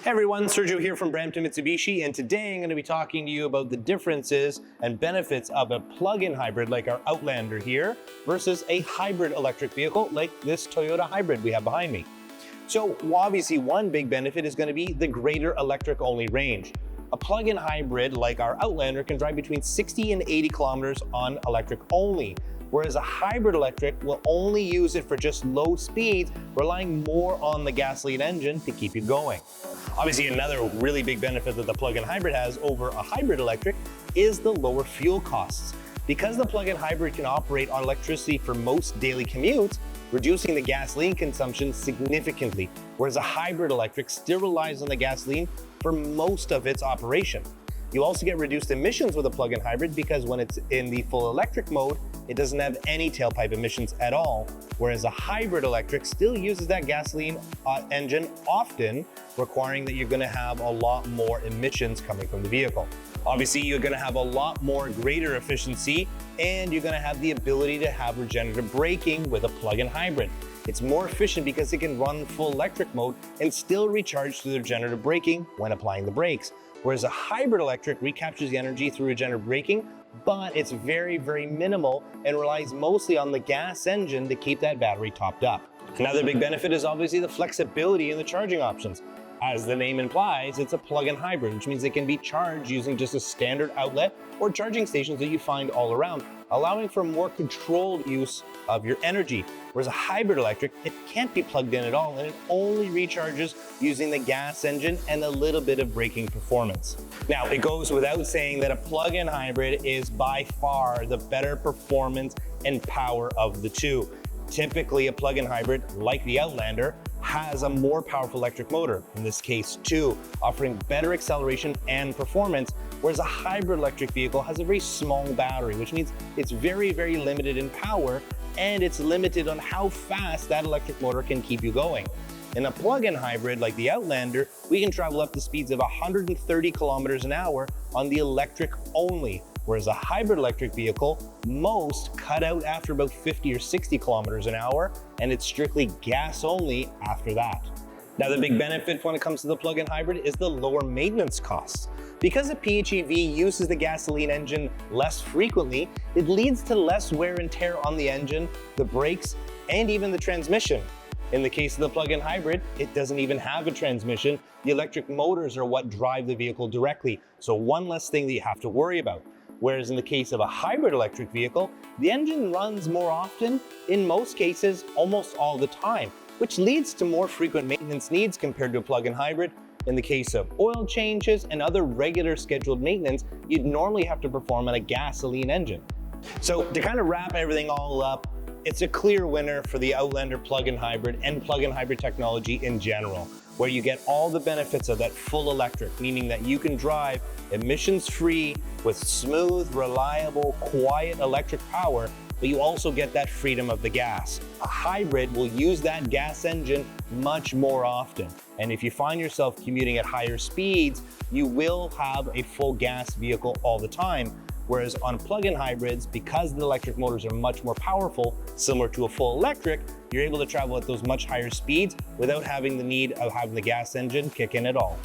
Hey everyone, Sergio here from Brampton Mitsubishi, and today I'm going to be talking to you about the differences and benefits of a plug-in hybrid like our Outlander here versus a hybrid electric vehicle like this Toyota hybrid we have behind me. So obviously one big benefit is going to be the greater electric-only range. A plug-in hybrid like our Outlander can drive between 60 and 80 kilometers on electric only, whereas a hybrid electric will only use it for just low speeds, relying more on the gasoline engine to keep you going. Obviously, another really big benefit that the plug-in hybrid has over a hybrid electric is the lower fuel costs. Because the plug-in hybrid can operate on electricity for most daily commutes, reducing the gasoline consumption significantly, whereas a hybrid electric still relies on the gasoline for most of its operation. You also get reduced emissions with a plug-in hybrid because when it's in the full electric mode, it doesn't have any tailpipe emissions at all, whereas a hybrid electric still uses that gasoline engine often, requiring that you're going to have a lot more emissions coming from the vehicle. Obviously, you're going to have a lot more greater efficiency, and you're going to have the ability to have regenerative braking with a plug-in hybrid. It's more efficient because it can run full electric mode and still recharge through the regenerative braking when applying the brakes. Whereas a hybrid electric recaptures the energy through regenerative braking, but it's very, very minimal and relies mostly on the gas engine to keep that battery topped up. Another big benefit is obviously the flexibility in the charging options. As the name implies, it's a plug-in hybrid, which means it can be charged using just a standard outlet or charging stations that you find all around, allowing for more controlled use of your energy. Whereas a hybrid electric, it can't be plugged in at all, and it only recharges using the gas engine and a little bit of braking performance. Now, it goes without saying that a plug-in hybrid is by far the better performance and power of the two. Typically, a plug-in hybrid, like the Outlander, has a more powerful electric motor, in this case two, offering better acceleration and performance, whereas a hybrid electric vehicle has a very small battery, which means it's very, very limited in power, and it's limited on how fast that electric motor can keep you going. In a plug-in hybrid like the Outlander, we can travel up to speeds of 130 kilometers an hour on the electric only, whereas a hybrid electric vehicle, most cut out after about 50 or 60 kilometers an hour, and it's strictly gas only after that. Now, the big benefit when it comes to the plug-in hybrid is the lower maintenance costs. Because a PHEV uses the gasoline engine less frequently, it leads to less wear and tear on the engine, the brakes, and even the transmission. In the case of the plug-in hybrid, it doesn't even have a transmission. The electric motors are what drive the vehicle directly, so one less thing that you have to worry about. Whereas in the case of a hybrid electric vehicle, the engine runs more often, in most cases, almost all the time, which leads to more frequent maintenance needs compared to a plug-in hybrid. In the case of oil changes and other regular scheduled maintenance, you'd normally have to perform on a gasoline engine. So to kind of wrap everything all up, it's a clear winner for the Outlander plug-in hybrid and plug-in hybrid technology in general, where you get all the benefits of that full electric, meaning that you can drive emissions-free with smooth, reliable, quiet electric power, but you also get that freedom of the gas. A hybrid will use that gas engine much more often. And if you find yourself commuting at higher speeds, you will have a full gas vehicle all the time. Whereas on plug-in hybrids, because the electric motors are much more powerful, similar to a full electric, you're able to travel at those much higher speeds without having the need of having the gas engine kick in at all.